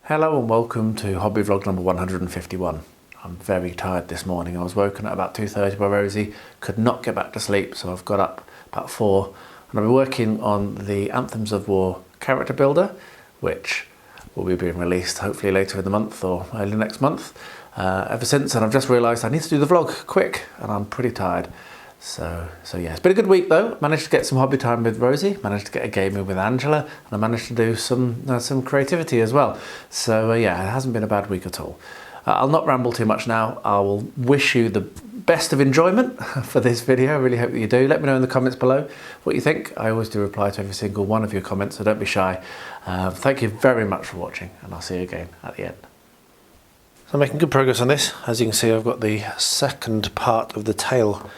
Hello and welcome to hobby vlog number 151. I'm very tired this morning. I was woken at about 2:30 by Rosie, could not get back to sleep, so I've got up about 4 and I've been working on the Anthems of War character builder, which will be being released hopefully later in the month or early next month. Ever since, and I've just realised I need to do the vlog quick and I'm pretty tired. So yeah, it's been a good week though. Managed to get some hobby time with Rosie, managed to get a game in with Angela, and I managed to do some creativity as well. So yeah, it hasn't been a bad week at all. I'll not ramble too much now. I will wish you the best of enjoyment for this video. I really hope that you do. Let me know in the comments below what you think. I always do reply to every single one of your comments, so don't be shy. Thank you very much for watching, and I'll see you again at the end. So I'm making good progress on this. As you can see, I've got the second part of the tail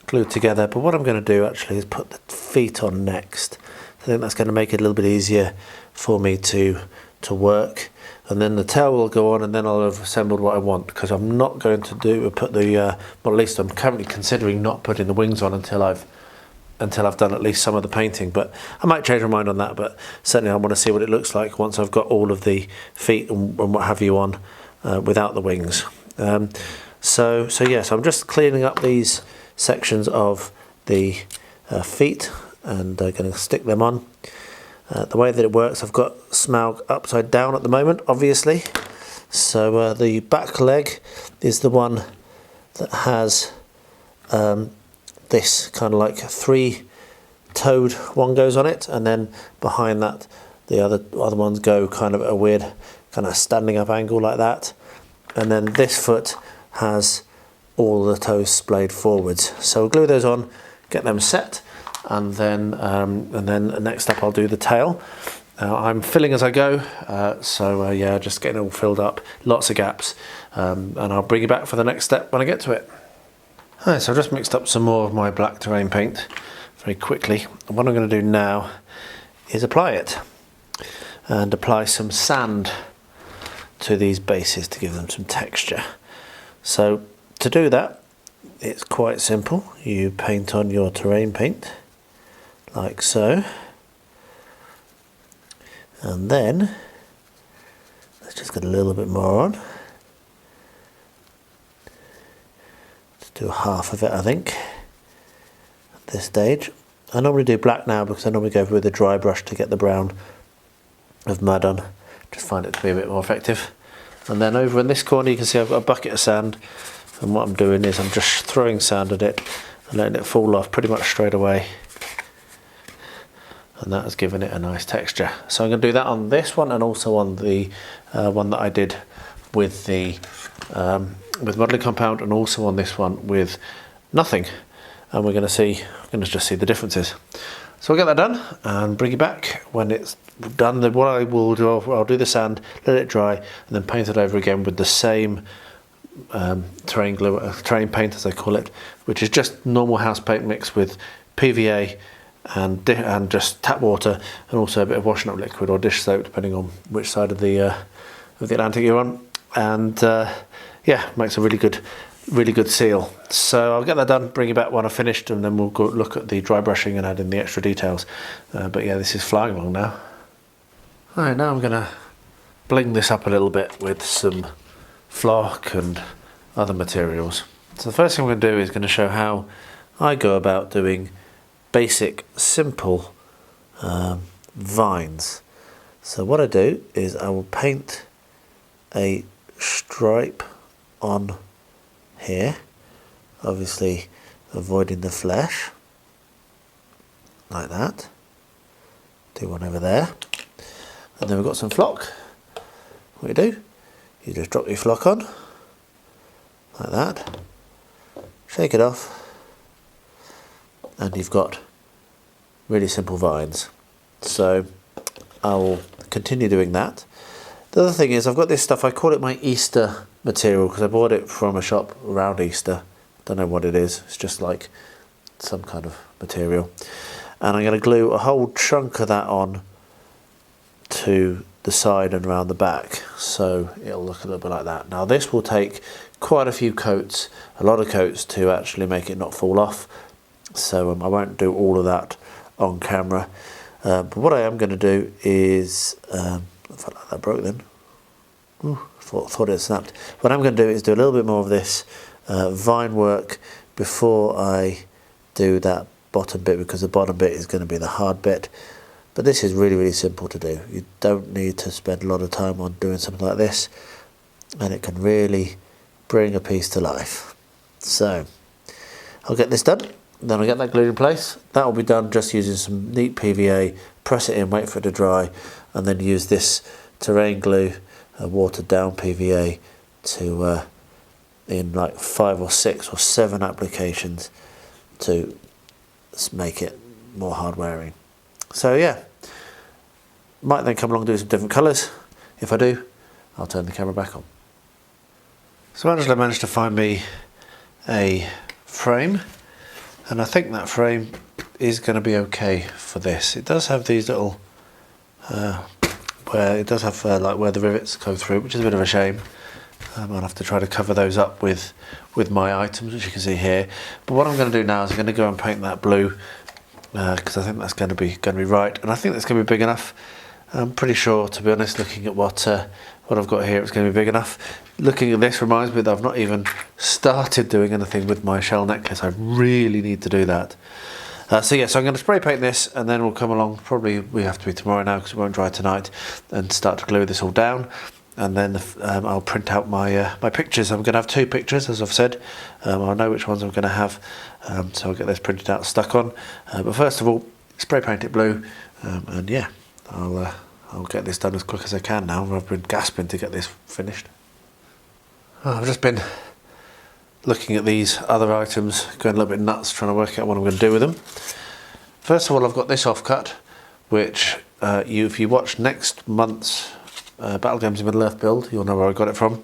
glued together, but what I'm going to do actually is put the feet on next. I think that's going to make it a little bit easier for me to work, and then the tail will go on, and then I'll have assembled what I want, because I'm not going to put the well, at least I'm currently considering not putting the wings on until I've done at least some of the painting, but I might change my mind on that. But certainly I want to see what it looks like once I've got all of the feet and what have you on without the wings. So yes, I'm just cleaning up these sections of the feet and going to stick them on. The way that it works, I've got Smaug upside down at the moment, obviously. So the back leg is the one that has this kind of like 3-toed one goes on it, and then behind that the other ones go kind of at a weird kind of standing up angle like that. And then this foot has all the toes splayed forwards. So we'll glue those on, get them set, and then next up I'll do the tail. I'm filling as I go, yeah, just getting it all filled up, lots of gaps, and I'll bring you back for the next step when I get to it. Alright, so I've just mixed up some more of my black terrain paint very quickly, and what I'm going to do now is apply it, and apply some sand to these bases to give them some texture. So to do that, it's quite simple. You paint on your terrain paint, like so. And then, let's just get a little bit more on. Let's do half of it, I think, at this stage. I normally do black now because I normally go with a dry brush to get the brown of mud on. Just find it to be a bit more effective. And then over in this corner you can see I've got a bucket of sand. And what I'm doing is I'm just throwing sand at it and letting it fall off pretty much straight away. And that has given it a nice texture. So I'm going to do that on this one, and also on the one that I did with the modelling compound, and also on this one with nothing. And we're going to just see the differences. So I'll get that done and bring you back when it's done. Then what I will do, I'll do the sand, let it dry, and then paint it over again with the same terrain glue, terrain paint as I call it, which is just normal house paint mixed with PVA and just tap water, and also a bit of washing up liquid or dish soap depending on which side of the Atlantic you're on, and yeah, makes a really good seal. So I'll get that done, bring you back when I've finished, and then we'll go look at the dry brushing and add in the extra details. But yeah, this is flying along now. Alright, now I'm going to bling this up a little bit with some flock and other materials. So the first thing I'm going to do is going to show how I go about doing basic, simple vines. So what I do is I will paint a stripe on here, obviously avoiding the flesh, like that. Do one over there, and then we've got some flock. What you do, you just drop your flock on, like that, shake it off, and you've got really simple vines. So I will continue doing that. The other thing is I've got this stuff, I call it my Easter material because I bought it from a shop around Easter. Don't know what it is, it's just like some kind of material. And I'm going to glue a whole chunk of that on to the side and around the back, so it'll look a little bit like that. Now this will take quite a few coats, a lot of coats, to actually make it not fall off, so I won't do all of that on camera. But what I am going to do is, I felt like that broke then. Ooh, thought it snapped. What I'm going to do is do a little bit more of this vine work before I do that bottom bit, because the bottom bit is going to be the hard bit. But this is really, really simple to do. You don't need to spend a lot of time on doing something like this, and it can really bring a piece to life. So I'll get this done, then I'll get that glued in place. That will be done just using some neat PVA, press it in, wait for it to dry, and then use this terrain glue, watered down PVA, to in like 5 or 6 or 7 applications to make it more hard wearing. So yeah, might then come along and do some different colours. If I do, I'll turn the camera back on. So Angela managed to find me a frame, and I think that frame is going to be okay for this. It does have these little where it does have like where the rivets go through, which is a bit of a shame. I'll have to try to cover those up with my items, which you can see here. But what I'm going to do now is I'm going to go and paint that blue, because I think that's going to be right, and I think that's going to be big enough. I'm pretty sure, to be honest, looking at what I've got here, it's going to be big enough. Looking at this reminds me that I've not even started doing anything with my shell necklace. I really need to do that. So yeah, so I'm going to spray paint this, and then we'll come along, probably we have to be tomorrow now because it won't dry tonight, and start to glue this all down. And then I'll print out my my pictures. I'm going to have 2 pictures, as I've said. I know which ones I'm going to have, so I'll get those printed out, stuck on. But first of all, spray paint it blue, and yeah, I'll get this done as quick as I can now. I've been gasping to get this finished. I've just been looking at these other items, going a little bit nuts, trying to work out what I'm going to do with them. First of all, I've got this offcut, which if you watch next month's Battle Games in Middle-earth build, you'll know where I got it from.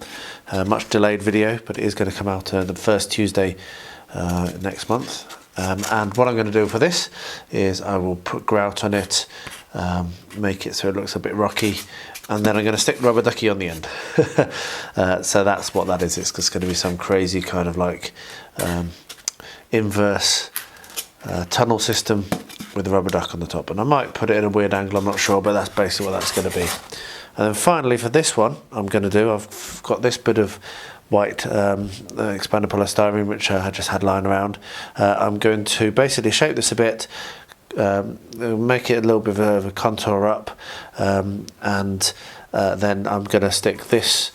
Much delayed video, but it is going to come out the first Tuesday next month. And what I'm going to do for this is I will put grout on it, make it so it looks a bit rocky, and then I'm going to stick rubber ducky on the end. So that's what that is. It's just going to be some crazy kind of like inverse tunnel system with the rubber duck on the top, and I might put it in a weird angle, I'm not sure, but that's basically what that's going to be. And then finally for this one, I'm going to do, I've got this bit of white expanded polystyrene which I just had lying around. I'm going to basically shape this a bit, make it a little bit of a contour up, and then I'm going to stick this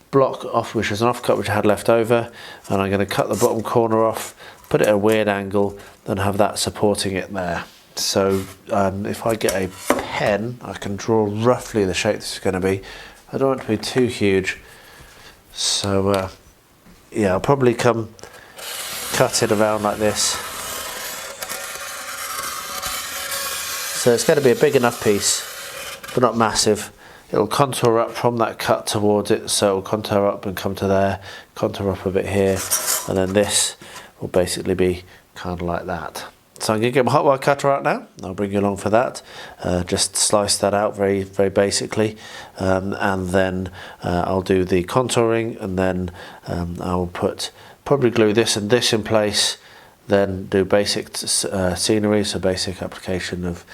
block off, which is an offcut which I had left over, and I'm going to cut the bottom corner off, put it at a weird angle, then have that supporting it there. So if I get a pen, I can draw roughly the shape this is going to be. I don't want it to be too huge, so yeah, I'll probably cut it around like this. So it's going to be a big enough piece, but not massive. It'll contour up from that cut towards it, so it'll contour up and come to there, contour up a bit here, and then this will basically be kind of like that. So I'm going to get my hot wire cutter out now. I'll bring you along for that. Just slice that out very, very basically, and then I'll do the contouring, and then I'll probably glue this and this in place, then do basic scenery, so basic application of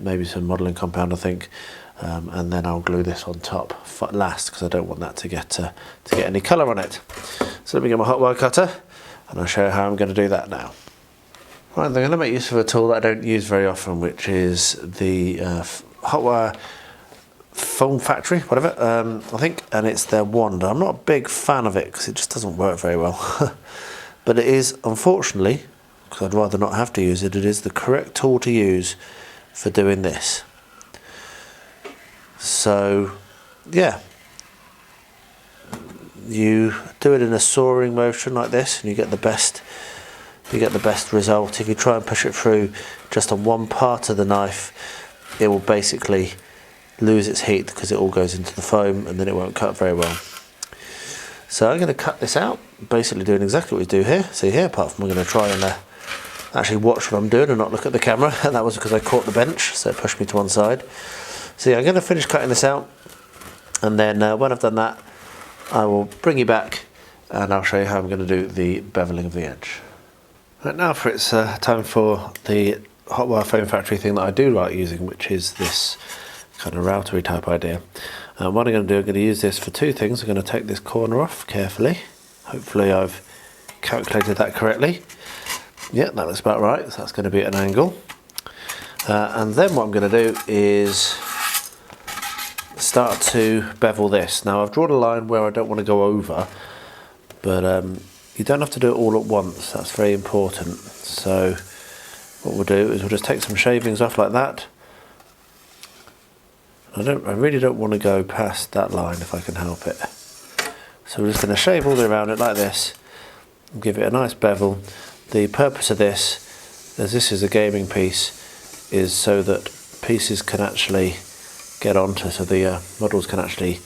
maybe some modelling compound, I think, and then I'll glue this on top last because I don't want that to get any colour on it. So let me get my hot wire cutter, and I'll show you how I'm going to do that now. Right, I'm going to make use of a tool that I don't use very often, which is the hot wire foam factory, whatever, I think, and it's their wand. I'm not a big fan of it because it just doesn't work very well. But it is, unfortunately, because I'd rather not have to use it, it is the correct tool to use for doing this. So, yeah, you do it in a sawing motion like this, and you get the best result. If you try and push it through just on one part of the knife, it will basically lose its heat because it all goes into the foam, and then it won't cut very well. So I'm going to cut this out, basically doing exactly what we do here. See here, apart from I'm going to try and actually watch what I'm doing and not look at the camera, and that was because I caught the bench, so it pushed me to one side. So yeah, I'm going to finish cutting this out, and then when I've done that, I will bring you back and I'll show you how I'm going to do the beveling of the edge. Right, now for it's time for the hot wire foam factory thing that I do like using, which is this kind of routery type idea. What I'm going to do, I'm going to use this for two things. I'm going to take this corner off carefully. Hopefully I've calculated that correctly. Yeah, that looks about right, so that's going to be at an angle. And then what I'm going to do is start to bevel this. Now I've drawn a line where I don't want to go over, but you don't have to do it all at once, that's very important. So what we'll do is we'll just take some shavings off like that. I really don't want to go past that line if I can help it. So we're just going to shave all the way around it like this and give it a nice bevel. The purpose of this, as this is a gaming piece, is so that pieces can actually get onto, so the models can actually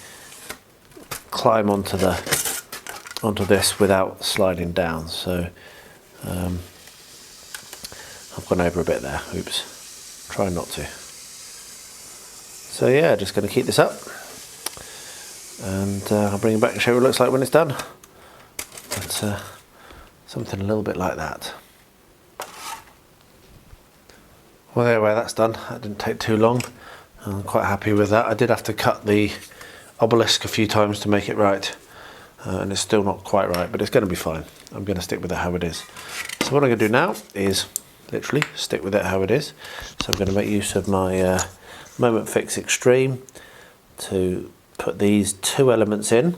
climb onto this without sliding down. So I've gone over a bit there, oops, try not to. So yeah, just going to keep this up, and I'll bring it back and show you what it looks like when it's done. But something a little bit like that. Well, anyway, that's done. That didn't take too long. I'm quite happy with that. I did have to cut the obelisk a few times to make it right, and it's still not quite right, but it's going to be fine. I'm going to stick with it how it is. So what I'm going to do now is literally stick with it how it is. So I'm going to make use of my Moment Fix Extreme to put these two elements in.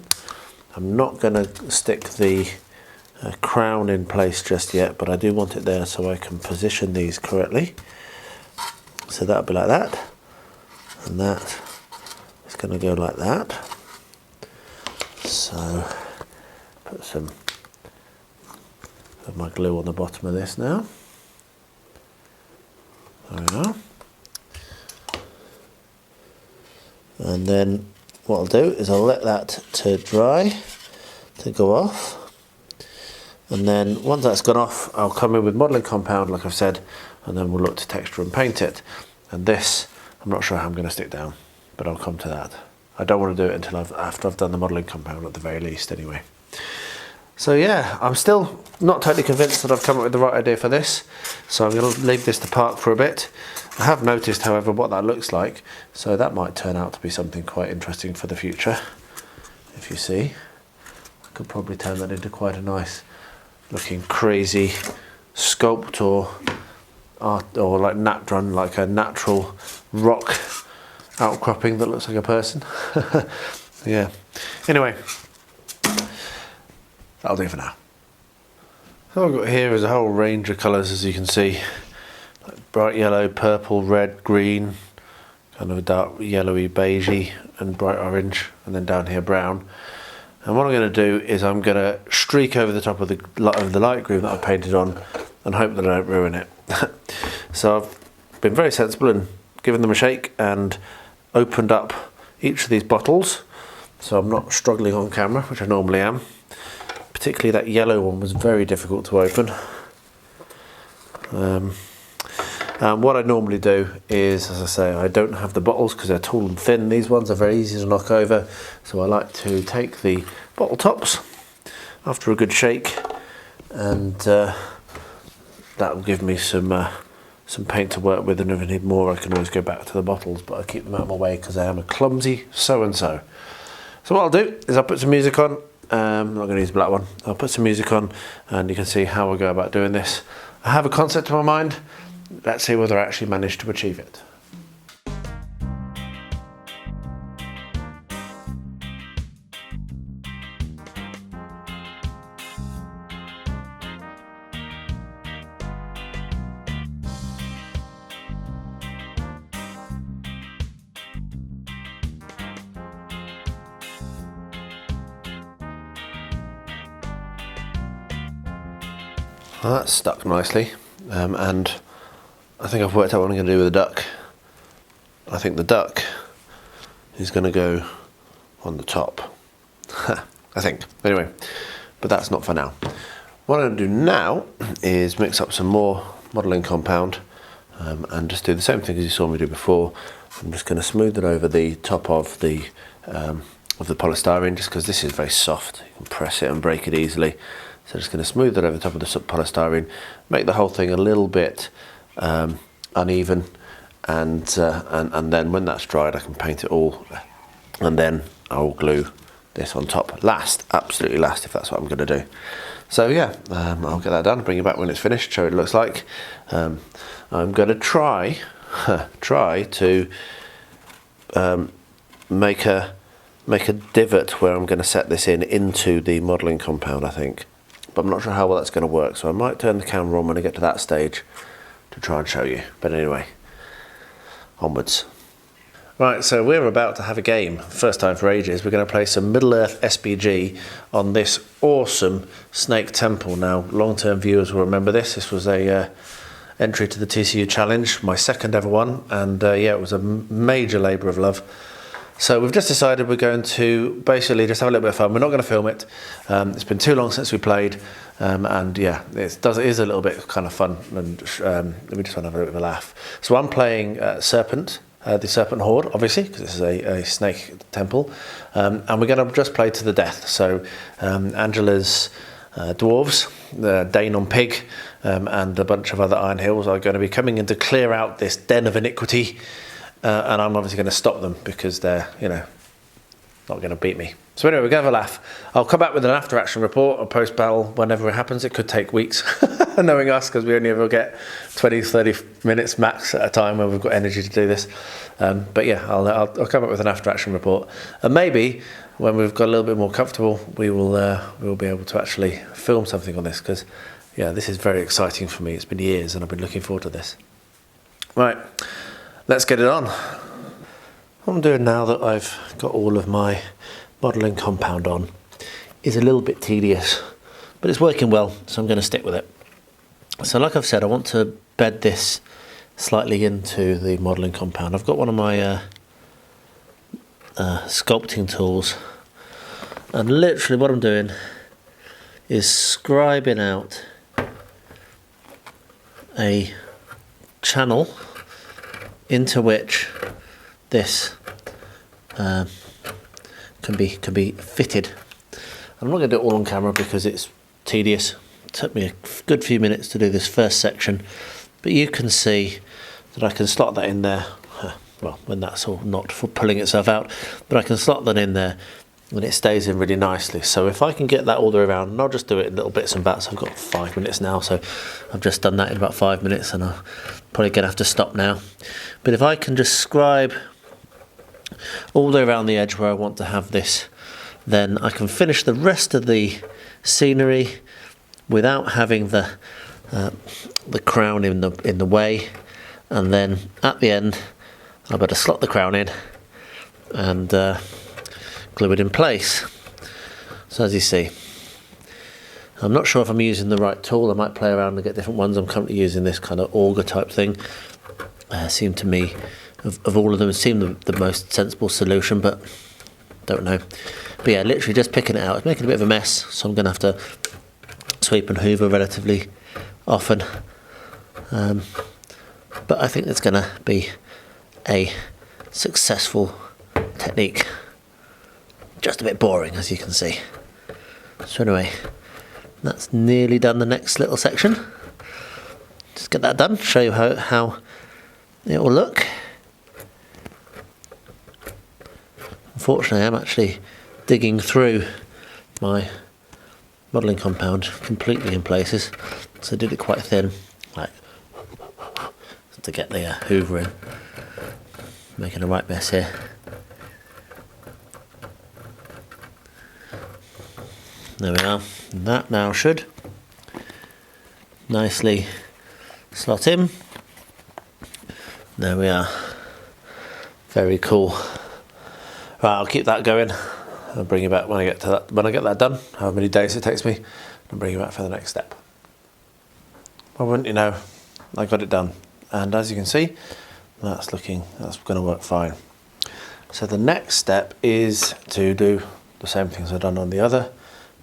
I'm not going to stick the crown in place just yet, but I do want it there so I can position these correctly. So that'll be like that, and that is going to go like that. So put some of my glue on the bottom of this now. There we are. And then what I'll do is I'll let that to dry, to go off. And then once that's gone off, I'll come in with modelling compound, like I've said, and then we'll look to texture and paint it. And this, I'm not sure how I'm going to stick down, but I'll come to that. I don't want to do it until after I've done the modelling compound at the very least anyway. So yeah, I'm still not totally convinced that I've come up with the right idea for this, so I'm going to leave this to park for a bit. I have noticed, however, what that looks like, so that might turn out to be something quite interesting for the future. If you see, I could probably turn that into quite a nice looking crazy sculpt or art, or like like a natural rock outcropping that looks like a person. Yeah. Anyway, that'll do for now. So what I've got here is a whole range of colours, as you can see. Like bright yellow, purple, red, green, kind of a dark yellowy, beigey, and bright orange, and then down here brown. And what I'm going to do is I'm going to streak over the top of the light green that I painted on and hope that I don't ruin it. So I've been very sensible and given them a shake and opened up each of these bottles, so I'm not struggling on camera, which I normally am. Particularly that yellow one was very difficult to open. What I normally do is, as I say, I don't have the bottles because they're tall and thin. These ones are very easy to knock over, so I like to take the bottle tops after a good shake, and that will give me some paint to work with, and if I need more I can always go back to the bottles, but I keep them out of my way because I am a clumsy so-and-so. So what I'll do is I'll put some music on. I'm not going to use the black one. I'll put some music on and you can see how I go about doing this. I have a concept in my mind. Let's see whether I actually manage to achieve it. Well, that's stuck nicely, and I think I've worked out what I'm going to do with the duck. I think the duck is going to go on the top. I think. Anyway, but that's not for now. What I'm going to do now is mix up some more modelling compound and just do the same thing as you saw me do before. I'm just going to smooth it over the top of the polystyrene, just because this is very soft. You can press it and break it easily. So just going to smooth it over the top of the polystyrene, make the whole thing a little bit uneven, and then when that's dried I can paint it all, and then I'll glue this on top last, absolutely last, if that's what I'm going to do. So yeah, I'll get that done, bring it back when it's finished, show what it looks like. I'm going to try to make a divot where I'm going to set this into the modelling compound, I think. But I'm not sure how well that's going to work, so I might turn the camera on when I get to that stage to try and show you. But anyway, onwards. Right, so we're about to have a game, first time for ages. We're going to play some Middle-earth SBG on this awesome Snake Temple. Now, long-term viewers will remember this. This was a entry to the TCU Challenge, my second ever one, and yeah, it was a major labour of love. So we've just decided we're going to basically just have a little bit of fun. We're not going to film it. It's been too long since we played, and yeah, it is a little bit kind of fun, and we just want to have a bit of a laugh. So I'm playing Serpent, the Serpent Horde, obviously, because this is a snake temple, and we're going to just play to the death. So Angela's dwarves, Dane on Pig, and a bunch of other Iron Hills are going to be coming in to clear out this den of iniquity. And I'm obviously going to stop them because they're, you know, not going to beat me. So anyway, we're going to have a laugh. I'll come back with an after-action report or post-battle whenever it happens. It could take weeks, knowing us, because we only ever get 20, 30 minutes max at a time when we've got energy to do this. But yeah, I'll come up with an after-action report. And maybe when we've got a little bit more comfortable, we'll be able to actually film something on this, because yeah, this is very exciting for me. It's been years and I've been looking forward to this. Right. Let's get it on. What I'm doing now that I've got all of my modelling compound on is a little bit tedious, but it's working well, so I'm going to stick with it. So like I've said, I want to bed this slightly into the modelling compound. I've got one of my sculpting tools, and literally what I'm doing is scribing out a channel into which this can be fitted. I'm not going to do it all on camera because it's tedious. It took me a good few minutes to do this first section, but you can see that I can slot that in there. Well, when that's all not for pulling itself out, but I can slot that in there and it stays in really nicely. So if I can get that all the way around, and I'll just do it in little bits and bats. I've got 5 minutes now, so I've just done that in about 5 minutes, and I'm probably going to have to stop now. But if I can just scribe all the way around the edge where I want to have this, then I can finish the rest of the scenery without having the crown in the way, and then at the end I'll better slot the crown in and glue it in place. So as you see, I'm not sure if I'm using the right tool. I might play around and get different ones. I'm currently using this kind of auger type thing. Seemed to me, of all of them, it seemed the most sensible solution, but don't know. But yeah, literally just picking it out. It's making a bit of a mess, so I'm going to have to sweep and hoover relatively often. But I think it's going to be a successful technique. Just a bit boring, as you can see. So anyway, that's nearly done the next little section. Just get that done, show you how it will look. Unfortunately, I'm actually digging through my modelling compound completely in places, so I did it quite thin, like to get the hoover in. Making a right mess here. There we are. And that now should nicely slot in. There we are. Very cool. Right, I'll keep that going. I'll bring you back when I get to that. When I get that done, however many days it takes me, I'll bring you back for the next step. Well, wouldn't you know, I got it done, and as you can see, that's going to work fine. So the next step is to do the same things I've done on the other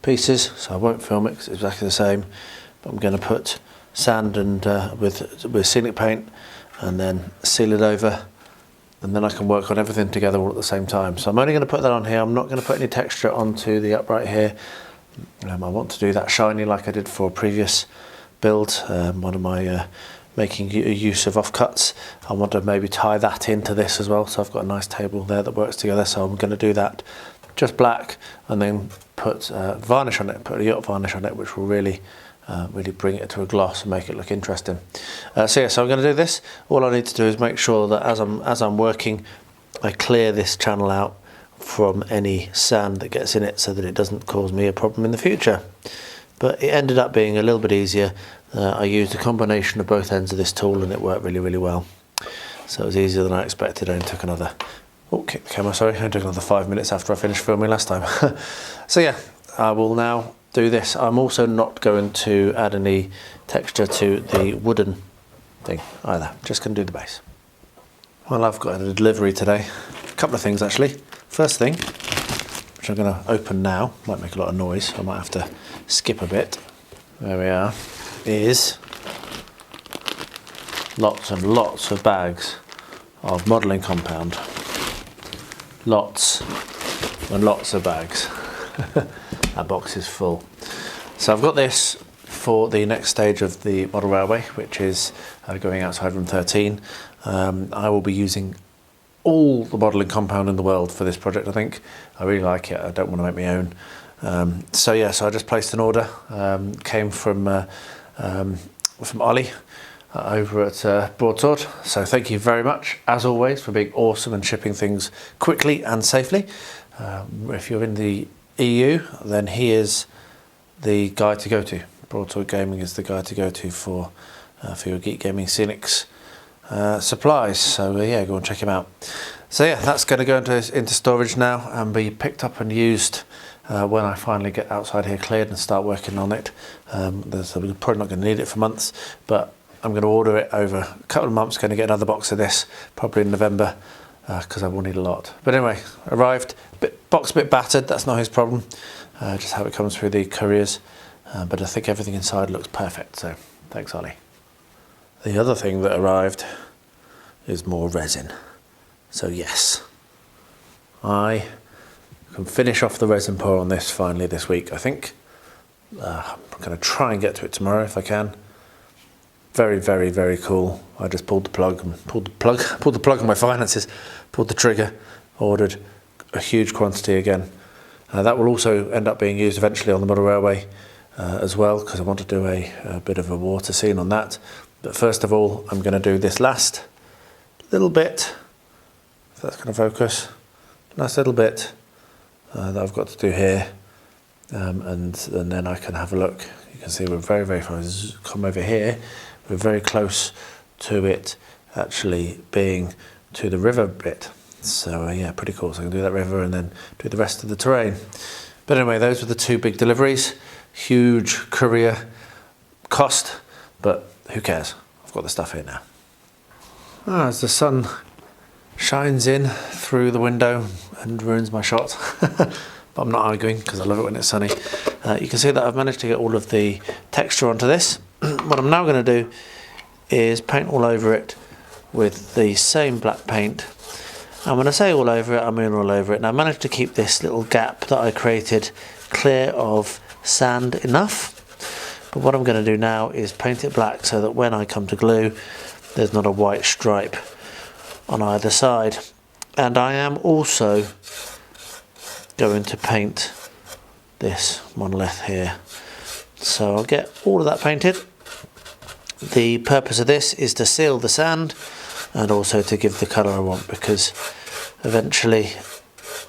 pieces. So I won't film it because it's exactly the same, but I'm going to put sand and with scenic paint, and then seal it over and then I can work on everything together all at the same time. So I'm only going to put that on here. I'm not going to put any texture onto the upright here. I want to do that shiny like I did for a previous build, one of my making use of offcuts. I want to maybe tie that into this as well, so I've got a nice table there that works together. So I'm going to do that just black, and then put varnish on it, put a yacht varnish on it, which will really bring it to a gloss and make it look interesting. So I'm going to do this. All I need to do is make sure that as I'm working, I clear this channel out from any sand that gets in it, so that it doesn't cause me a problem in the future. But it ended up being a little bit easier. I used a combination of both ends of this tool, and it worked really well. So it was easier than I expected. I only took another, kick the camera, sorry, I took another 5 minutes after I finished filming last time. So yeah, I will now do this. I'm also not going to add any texture to the wooden thing either, just going to do the base. Well, I've got a delivery today, a couple of things actually. First thing, which I'm going to open now, might make a lot of noise, I might have to skip a bit, there we are, is lots and lots of bags of modelling compound. Lots and lots of bags. That box is full. So I've got this for the next stage of the model railway, which is going outside room 13. I will be using all the modelling compound in the world for this project, I think. I really like it. I don't want to make my own. So I just placed an order. Came from Ollie over at Broadsword. So thank you very much, as always, for being awesome and shipping things quickly and safely. If you're in the EU, then he is the guy to go to. Broadsword Gaming is the guy to go to for your Geek Gaming Scenics supplies. So go and check him out. So that's going to go into storage now and be picked up and used when I finally get outside here cleared and start working on it. So we're probably not going to need it for months, but I'm going to order it over a couple of months. Going to get another box of this probably in November, because I will need a lot. But anyway, arrived, box a bit battered, that's not his problem, just how it comes through the couriers, but I think everything inside looks perfect, so thanks Ollie. The other thing that arrived is more resin. So yes, I can finish off the resin pour on this finally this week, I think. I'm going to try and get to it tomorrow if I can. Very cool. I just pulled the plug on my finances, pulled the trigger, ordered a huge quantity again. That will also end up being used eventually on the model railway as well, because I want to do a bit of a water scene on that. But first of all, I'm going to do this last little bit, if that's going to focus, last little bit that I've got to do here, and then I can have a look. You can see we're very far. Come over here, we're very close to it actually being to the river bit. So pretty cool. So I can do that river and then do the rest of the terrain. But anyway, those were the two big deliveries. Huge courier cost, but who cares? I've got the stuff here now. As the sun shines in through the window and ruins my shot, but I'm not arguing because I love it when it's sunny. You can see that I've managed to get all of the texture onto this. What I'm now going to do is paint all over it with the same black paint. And when I say all over it, I mean all over it. And I managed to keep this little gap that I created clear of sand enough. But what I'm going to do now is paint it black so that when I come to glue, there's not a white stripe on either side. And I am also going to paint this monolith here. So I'll get all of that painted. The purpose of this is to seal the sand and also to give the colour I want, because eventually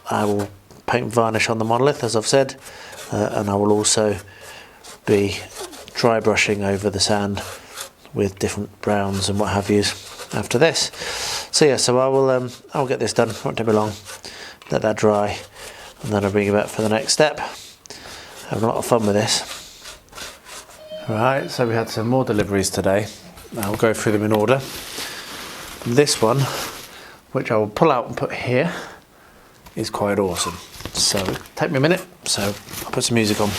I will paint varnish on the monolith, as I've said, and I will also be dry brushing over the sand with different browns and what have you after this. So so I'll get this done, won't take me long, let that dry, and then I'll bring you back for the next step. Having a lot of fun with this. Right, so we had some more deliveries today. I'll go through them in order. This one, which I will pull out and put here, is quite awesome. So take me a minute, so I'll put some music on.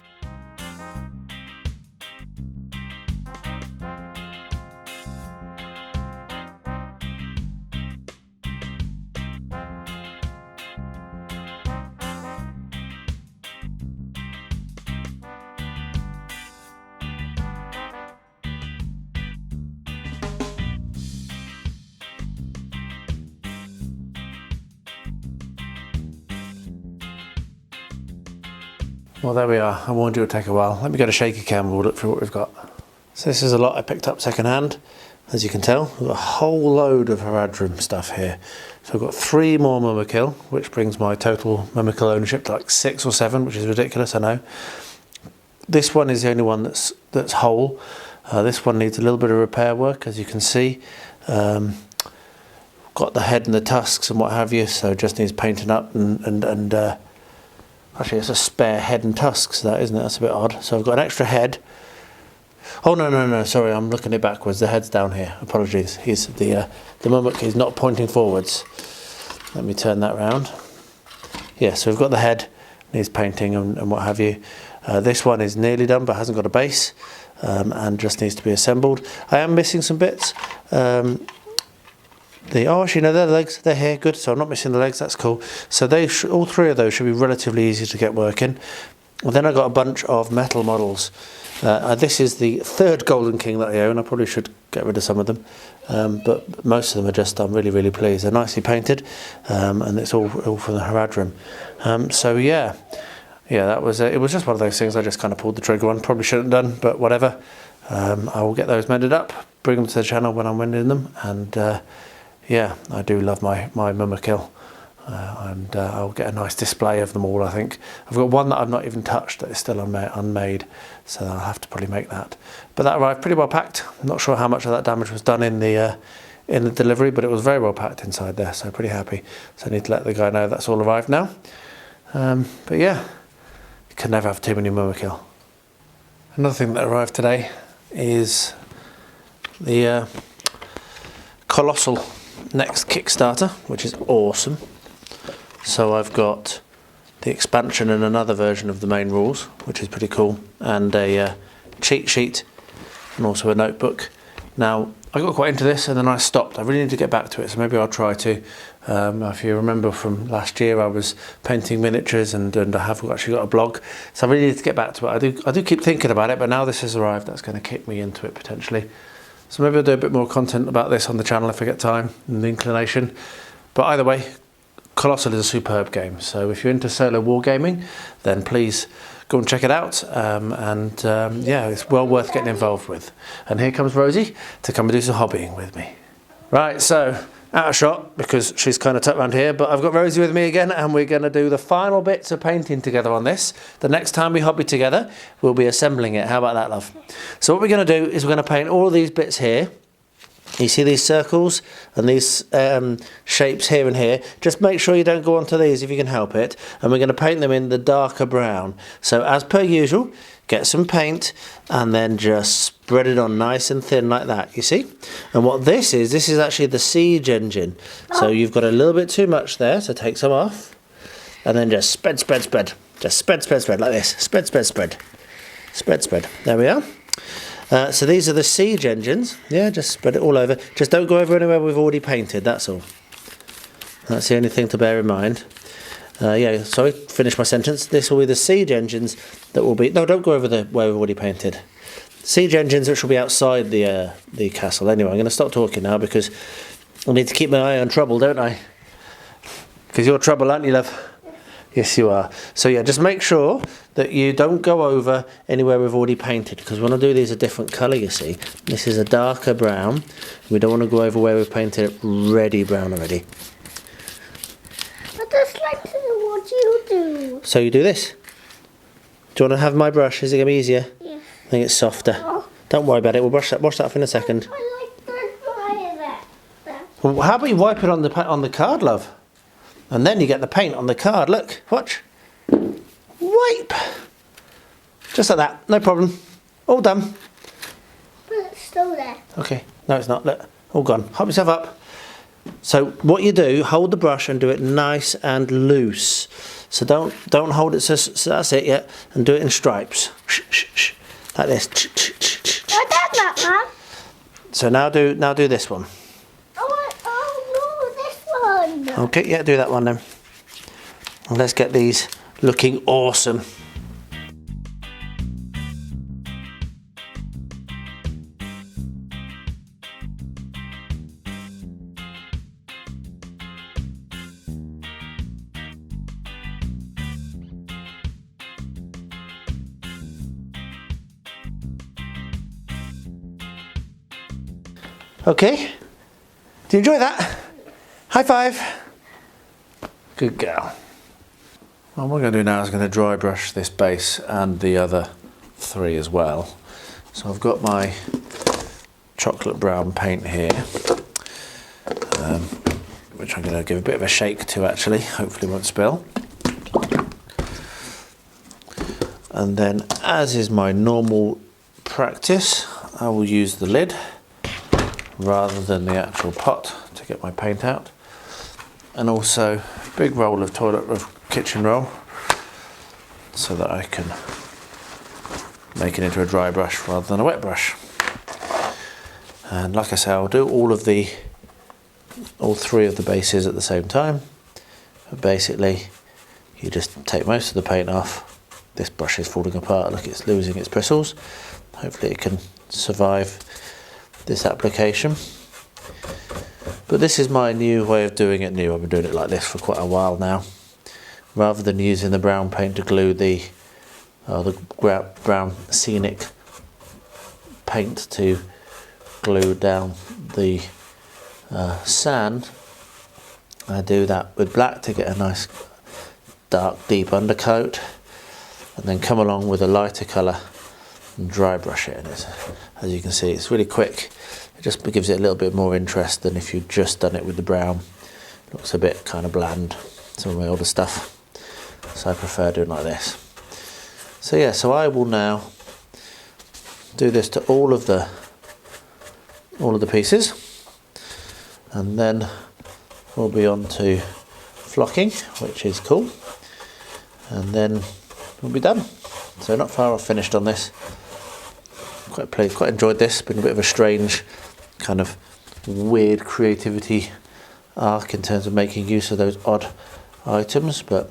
Well, there we are. I warned you it would take a while. Let me go to shaky cam and we'll look through what we've got. So this is a lot I picked up second hand. As you can tell, we've got a whole load of Haradrim stuff here. So I've got 3 more Mumakil, which brings my total Mumakil ownership to like 6 or 7, which is ridiculous, I know. This one is the only one that's whole. This one needs a little bit of repair work, as you can see. Got the head and the tusks and what have you, so it just needs painting up and actually it's a spare head and tusks, that, isn't it? That's a bit odd. So I've got an extra head. Oh no, sorry, I'm looking it backwards. The head's down here. Apologies. He's the Mimc is not pointing forwards. Let me turn that round. Yeah, so we've got the head, needs painting and what have you. This one is nearly done but hasn't got a base and just needs to be assembled. I am missing some bits. Oh, actually no, they're the legs. They're here. Good. So I'm not missing the legs. That's cool. So all 3 of those should be relatively easy to get working. And then I got a bunch of metal models. This is the 3rd Golden King that I own. I probably should get rid of some of them, but most of them are just, I'm really, really pleased. They're nicely painted, and it's all from the Haradrim. So yeah, that was it. Was just one of those things I just kind of pulled the trigger on. Probably shouldn't have done, but whatever. I will get those mended up, bring them to the channel when I'm mending them, and yeah, I do love my Mumakil. And I'll get a nice display of them all, I think. I've got one that I've not even touched that is still unmade, so I'll have to probably make that. But that arrived pretty well packed. I'm not sure how much of that damage was done in the delivery, but it was very well packed inside there, so pretty happy. So I need to let the guy know that's all arrived now. But yeah, you can never have too many Mumakil. Another thing that arrived today is the Colossal next Kickstarter, which is awesome. So I've got the expansion and another version of the main rules, which is pretty cool, and a cheat sheet and also a notebook. Now, I got quite into this and then I stopped. I really need to get back to it, so maybe I'll try to. If you remember from last year, I was painting miniatures and I have actually got a blog, so I really need to get back to it. I do keep thinking about it, but now this has arrived, that's going to kick me into it potentially. So maybe I'll do a bit more content about this on the channel if I get time and the inclination. But either way, Colossal is a superb game. So if you're into solo wargaming, then please go and check it out. Yeah, it's well worth getting involved with. And here comes Rosie to come and do some hobbying with me. Right, so out of shot because she's kind of tucked around here, but I've got Rosie with me again and we're going to do the final bits of painting together on this. The next time we hobby together, we'll be assembling it. How about that, love? So what we're going to do is we're going to paint all of these bits here. You see these circles and these shapes here and here. Just make sure you don't go onto these if you can help it. And we're going to paint them in the darker brown. So as per usual, get some paint and then just spread it on nice and thin like that, you see? And what this is actually the siege engine. So you've got a little bit too much there, so take some off. And then just spread. Just spread like this. Spread. There we are. So these are the siege engines. Yeah, just spread it all over. Just don't go over anywhere we've already painted, that's all. That's the only thing to bear in mind. Yeah, sorry, finish my sentence. This will be the siege engines that will be... No, don't go over where we've already painted. Siege engines which will be outside the castle. Anyway, I'm going to stop talking now because I need to keep my eye on trouble, don't I? Because you're trouble, aren't you, love? Yes, you are. So yeah, just make sure that you don't go over anywhere we've already painted, because when I do these a different colour, you see. This is a darker brown. We don't want to go over where we've painted it ready brown already. I'd just like to know what you do. So you do this. Do you want to have my brush? Is it going to be easier? Yes. I think it's softer. Oh. Don't worry about it. We'll wash that off in a second. I like the fire there. Well, how about you wipe it on the card, love? And then you get the paint on the card. Look, watch. Wipe. Just like that. No problem. All done. But it's still there. Okay. No, it's not. Look. All gone. Hop yourself up. So what you do, hold the brush and do it nice and loose. So don't hold it so that's it yet. And do it in stripes. Shh. Like this. I done that, Mum. So now do this one. Okay, yeah, do that one then. And let's get these looking awesome. Okay. Do you enjoy that? High five. Good girl. Well, what I'm going to do now is going to dry brush this base and the other 3 as well. So I've got my chocolate brown paint here, which I'm going to give a bit of a shake to actually, hopefully won't spill. And then, as is my normal practice, I will use the lid rather than the actual pot to get my paint out. And also a big roll of kitchen roll so that I can make it into a dry brush rather than a wet brush. And like I say, I'll do all 3 of the bases at the same time. But basically, you just take most of the paint off. This brush is falling apart, look, it's losing its bristles. Hopefully it can survive this application. But this is my new way of doing it I've been doing it like this for quite a while now. Rather than using the brown paint to glue the brown scenic paint to glue down the sand, I do that with black to get a nice dark deep undercoat, and then come along with a lighter colour and dry brush it. And as you can see, it's really quick. It just gives it a little bit more interest than if you'd just done it with the brown. It looks a bit kind of bland, some of my older stuff, so I prefer doing like this. So yeah, so I will now do this to all of the pieces, and then we'll be on to flocking, which is cool, and then we'll be done. So not far off finished on this. Quite enjoyed this. Been a bit of a strange kind of weird creativity arc in terms of making use of those odd items, but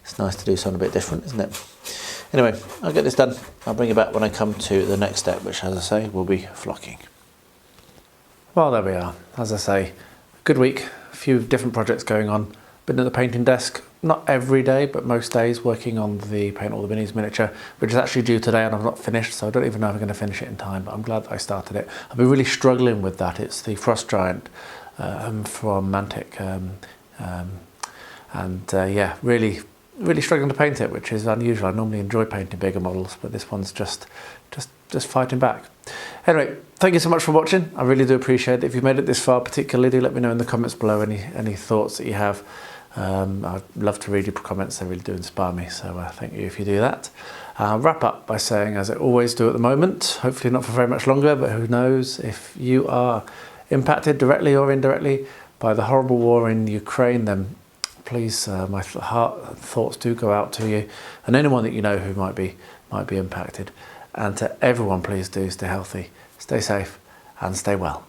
it's nice to do something a bit different, isn't it? Anyway, I'll get this done. I'll bring it back when I come to the next step, which, as I say, will be flocking. Well, there we are. As I say, good week, a few different projects going on. Been at the painting desk, not every day, but most days, working on the Paint All the Minis miniature, which is actually due today and I've not finished, so I don't even know if I'm going to finish it in time, but I'm glad that I started it. I've been really struggling with that. It's the Frost Giant from Mimc, yeah, really struggling to paint it, which is unusual. I normally enjoy painting bigger models, but this one's just fighting back. Anyway, thank you so much for watching. I really do appreciate it. If you've made it this far, particularly, do let me know in the comments below any thoughts that you have. I'd love to read your comments. They really do inspire me, so thank you if you do that. I'll wrap up by saying, as I always do at the moment, hopefully not for very much longer, but who knows, if you are impacted directly or indirectly by the horrible war in Ukraine, then please, my thoughts do go out to you and anyone that you know who might be impacted. And to everyone, please do stay healthy, stay safe, and stay well.